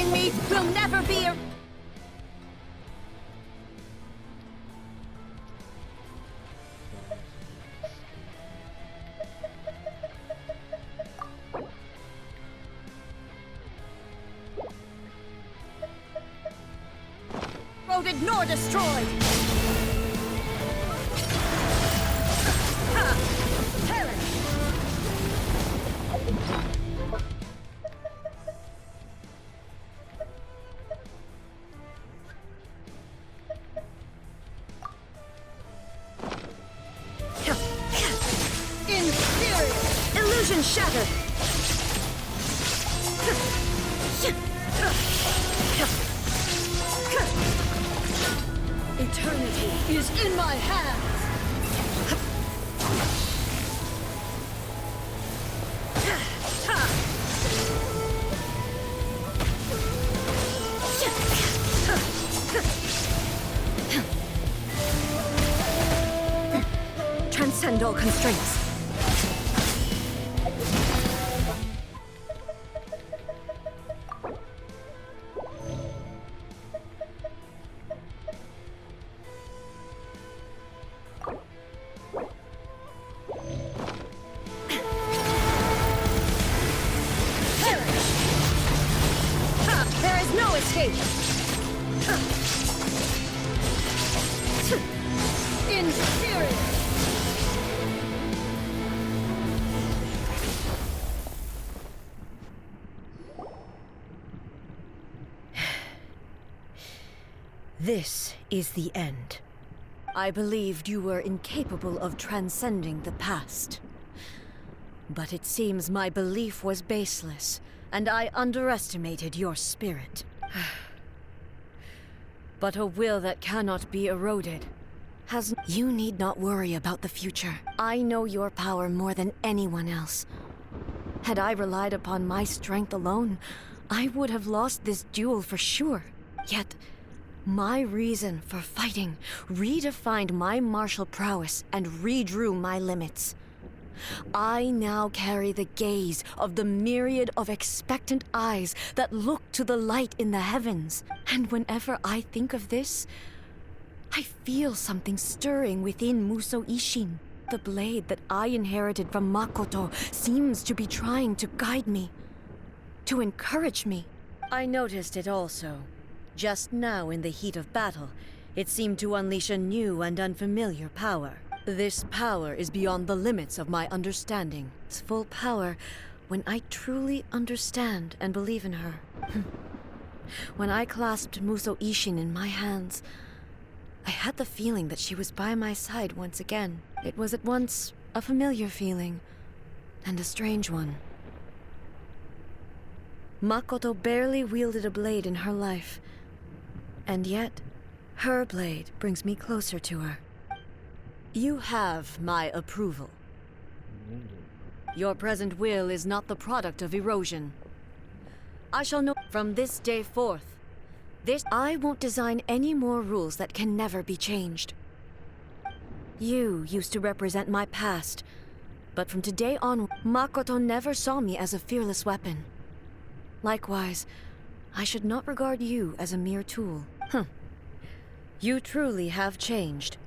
Defeating me will never be a... Eroded nor destroyed! Perish! Inferior! Illusion shattered! Eternity is in my hands! Transcend all constraints. There is no escape! Inferior! This is the end. I believed you were incapable of transcending the past. But it seems my belief was baseless, and I underestimated your spirit. But a will that cannot be eroded has... You need not worry about the future. I know your power more than anyone else. Had I relied upon my strength alone, I would have lost this duel for sure. Yet, my reason for fighting redefined my martial prowess and redrew my limits. I now carry the gaze of the myriad of expectant eyes that look to the light in the heavens. And whenever I think of this, I feel something stirring within Musou Ishin. The blade that I inherited from Makoto seems to be trying to guide me, to encourage me. I noticed it also. Just now in the heat of battle, it seemed to unleash a new and unfamiliar power. This power is beyond the limits of my understanding. It's full power when I truly understand and believe in her. When I clasped Musou Ishin in my hands, I had the feeling that she was by my side once again. It was at once a familiar feeling and a strange one. Makoto barely wielded a blade in her life, and yet her blade brings me closer to her. You have my approval. Your present will is not the product of erosion. I shall know from this day forth. I won't design any more rules that can never be changed. You used to represent my past, but from today on, Makoto never saw me as a fearless weapon. Likewise, I should not regard you as a mere tool. You truly have changed.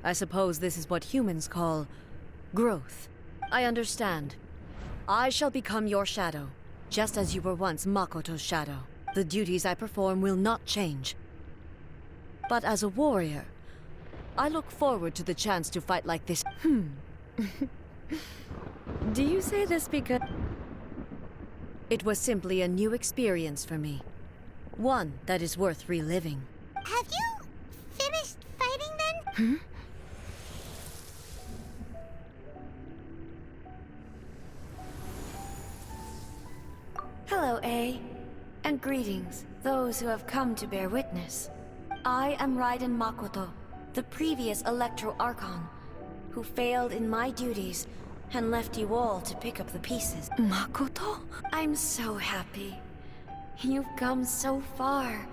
I suppose this is what humans call growth. I understand. I shall become your shadow, just as you were once Makoto's shadow. The duties I perform will not change. But as a warrior, I look forward to the chance to fight like this. Do you say this because... It was simply a new experience for me. One that is worth reliving. Have you finished fighting then? Hello, A. And greetings, those who have come to bear witness. I am Raiden Makoto, the previous Electro Archon, who failed in my duties and left you all to pick up the pieces. Makoto? I'm so happy. You've come so far.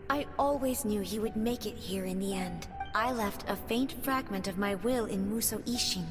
I always knew you would make it here in the end. I left a faint fragment of my will in Musou Ishin,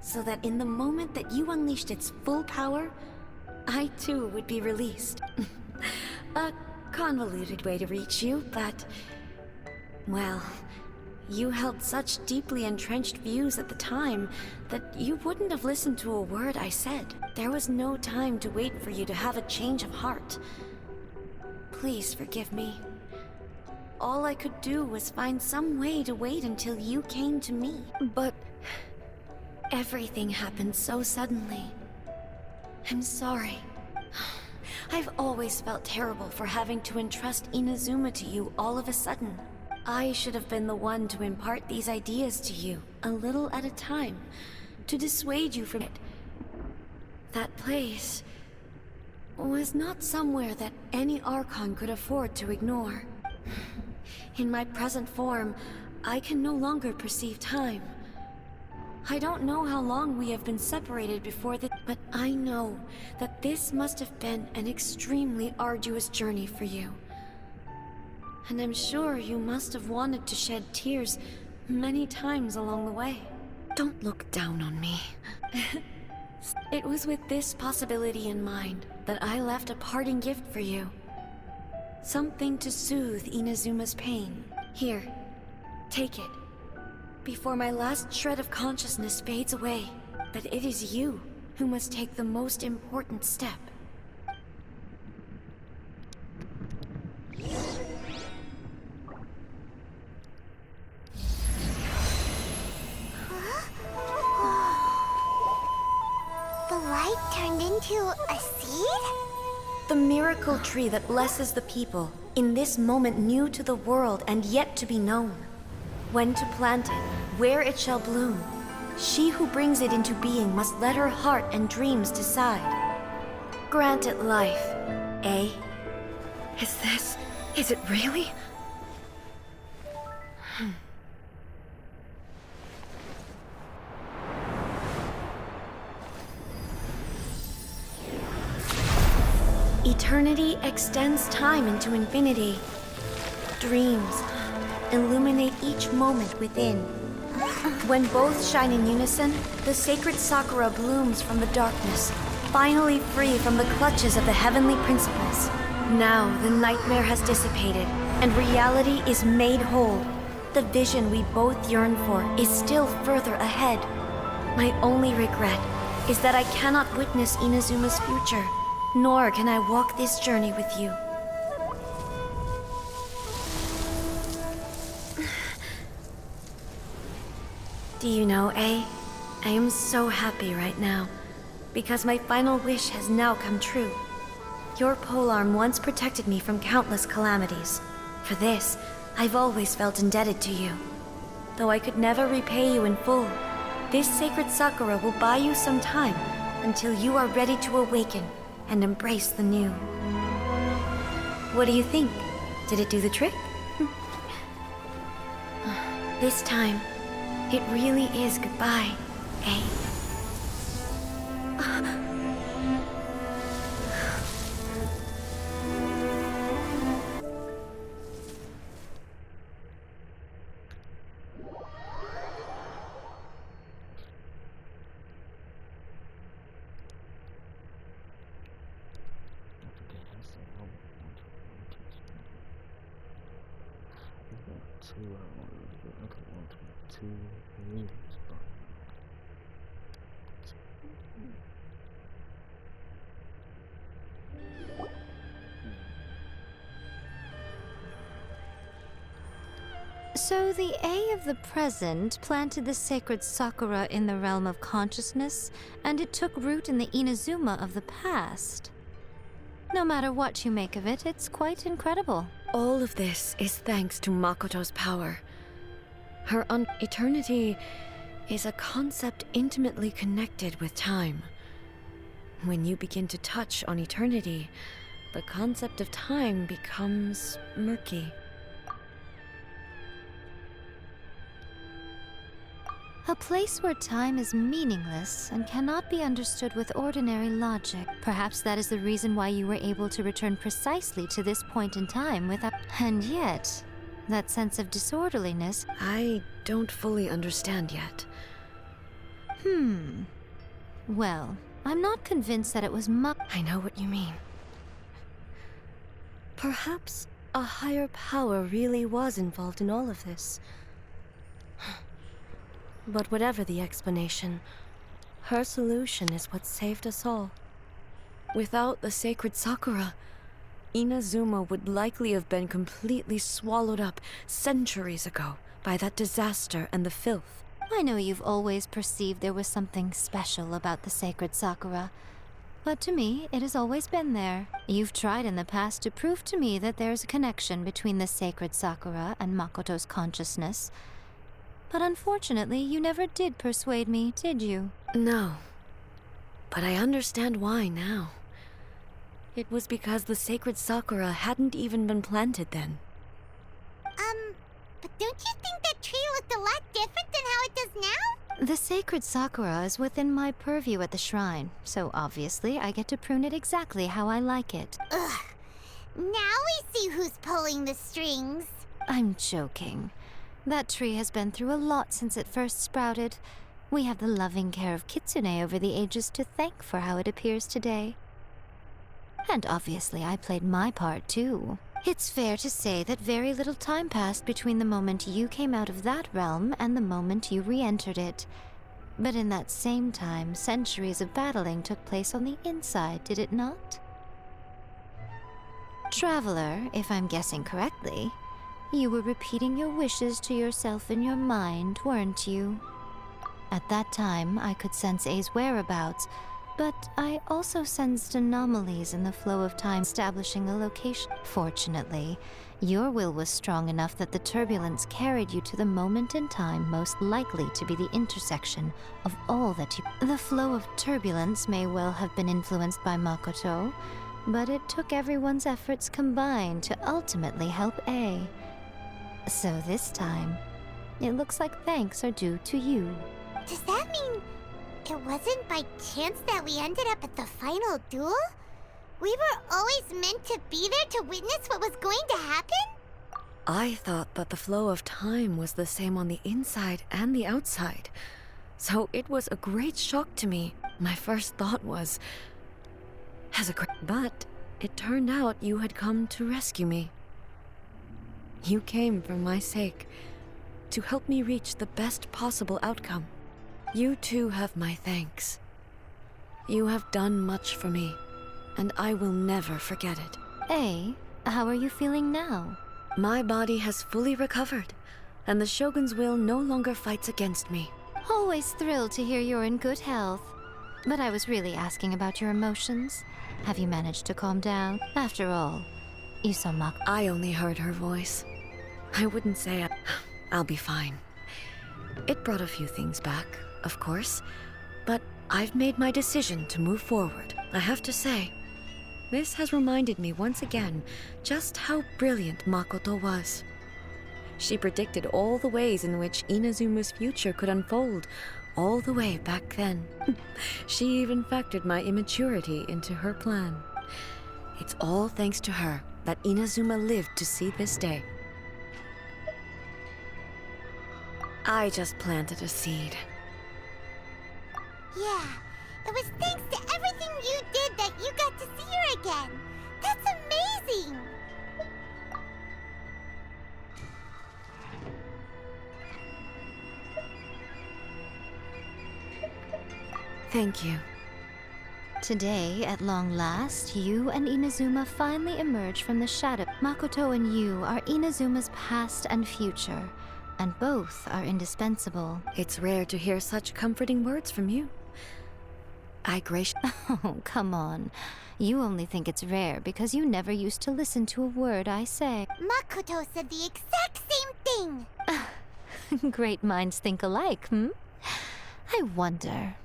so that in the moment that you unleashed its full power, I too would be released. A convoluted way to reach you, but... well, you held such deeply entrenched views at the time that you wouldn't have listened to a word I said. There was no time to wait for you to have a change of heart. Please forgive me. All I could do was find some way to wait until you came to me. But everything happened so suddenly. I'm sorry. I've always felt terrible for having to entrust Inazuma to you all of a sudden. I should have been the one to impart these ideas to you, a little at a time, to dissuade you from it. That place was not somewhere that any Archon could afford to ignore. In my present form, I can no longer perceive time. I don't know how long we have been separated before this, but I know that this must have been an extremely arduous journey for you. And I'm sure you must have wanted to shed tears many times along the way. Don't look down on me. It was with this possibility in mind that I left a parting gift for you. Something to soothe Inazuma's pain. Here, take it. Before my last shred of consciousness fades away. But it is you who must take the most important step. The light turned into a seed? The miracle tree that blesses the people, in this moment new to the world and yet to be known. When to plant it, where it shall bloom. She who brings it into being must let her heart and dreams decide. Grant it life, eh? Is it really? Eternity extends time into infinity. Dreams illuminate each moment within. When both shine in unison, the sacred Sakura blooms from the darkness, finally free from the clutches of the heavenly principles. Now the nightmare has dissipated, and reality is made whole. The vision we both yearn for is still further ahead. My only regret is that I cannot witness Inazuma's future, nor can I walk this journey with you. Do you know, I am so happy right now, because my final wish has now come true. Your polearm once protected me from countless calamities. For this, I've always felt indebted to you. Though I could never repay you in full, this sacred Sakura will buy you some time until you are ready to awaken and embrace the new. What do you think? Did it do the trick? This time, it really is goodbye, eh? So the A of the present planted the sacred Sakura in the realm of consciousness, and it took root in the Inazuma of the past. No matter what you make of it, it's quite incredible. All of this is thanks to Makoto's power. Her eternity is a concept intimately connected with time. When you begin to touch on eternity, the concept of time becomes murky. A place where time is meaningless and cannot be understood with ordinary logic. Perhaps that is the reason why you were able to return precisely to this point in time without... And yet, that sense of disorderliness... I don't fully understand yet. Well, I'm not convinced that it was I know what you mean. Perhaps a higher power really was involved in all of this. But whatever the explanation, her solution is what saved us all. Without the sacred Sakura, Inazuma would likely have been completely swallowed up centuries ago by that disaster and the filth. I know you've always perceived there was something special about the sacred Sakura, but to me, it has always been there. You've tried in the past to prove to me that there's a connection between the sacred Sakura and Makoto's consciousness, but unfortunately, you never did persuade me, did you? No, but I understand why now. It was because the sacred Sakura hadn't even been planted then. But don't you think that tree looked a lot different than how it does now? The sacred Sakura is within my purview at the shrine, so obviously I get to prune it exactly how I like it. Ugh. Now we see who's pulling the strings. I'm joking. That tree has been through a lot since it first sprouted. We have the loving care of Kitsune over the ages to thank for how it appears today. And obviously I played my part too. It's fair to say that very little time passed between the moment you came out of that realm and the moment you re-entered it. But in that same time, centuries of battling took place on the inside, did it not? Traveler, if I'm guessing correctly, you were repeating your wishes to yourself in your mind, weren't you? At that time, I could sense A's whereabouts, but I also sensed anomalies in the flow of time establishing a location. Fortunately, your will was strong enough that the turbulence carried you to the moment in time most likely to be the intersection of all that you... The flow of turbulence may well have been influenced by Makoto, but it took everyone's efforts combined to ultimately help A. So this time, it looks like thanks are due to you. Does that mean it wasn't by chance that we ended up at the final duel? We were always meant to be there to witness what was going to happen? I thought that the flow of time was the same on the inside and the outside. So it was a great shock to me. My first thought was, but it turned out you had come to rescue me. You came for my sake, to help me reach the best possible outcome. You too have my thanks. You have done much for me, and I will never forget it. A, how are you feeling now? My body has fully recovered, and the Shogun's will no longer fights against me. Always thrilled to hear you're in good health. But I was really asking about your emotions. Have you managed to calm down? After all, you saw I only heard her voice. I wouldn't say I'll be fine. It brought a few things back, of course, but I've made my decision to move forward. I have to say, this has reminded me once again just how brilliant Makoto was. She predicted all the ways in which Inazuma's future could unfold, all the way back then. She even factored my immaturity into her plan. It's all thanks to her that Inazuma lived to see this day. I just planted a seed. Yeah, it was thanks to everything you did that you got to see her again. That's amazing! Thank you. Today, at long last, you and Inazuma finally emerge from the shadow. Makoto and you are Inazuma's past and future, and both are indispensable. It's rare to hear such comforting words from you. Oh, come on. You only think it's rare because you never used to listen to a word I say. Makoto said the exact same thing! Great minds think alike, hmm? I wonder,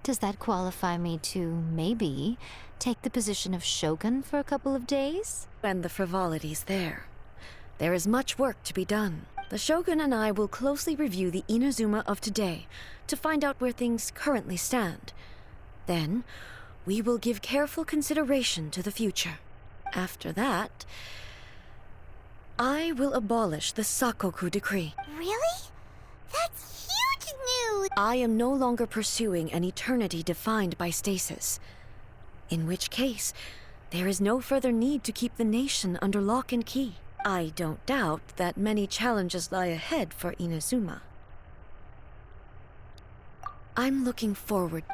does that qualify me to, maybe, take the position of Shogun for a couple of days? And the frivolity's there. There is much work to be done. The Shogun and I will closely review the Inazuma of today to find out where things currently stand. Then, we will give careful consideration to the future. After that, I will abolish the Sakoku decree. Really? That's huge news! I am no longer pursuing an eternity defined by stasis. In which case, there is no further need to keep the nation under lock and key. I don't doubt that many challenges lie ahead for Inazuma. I'm looking forward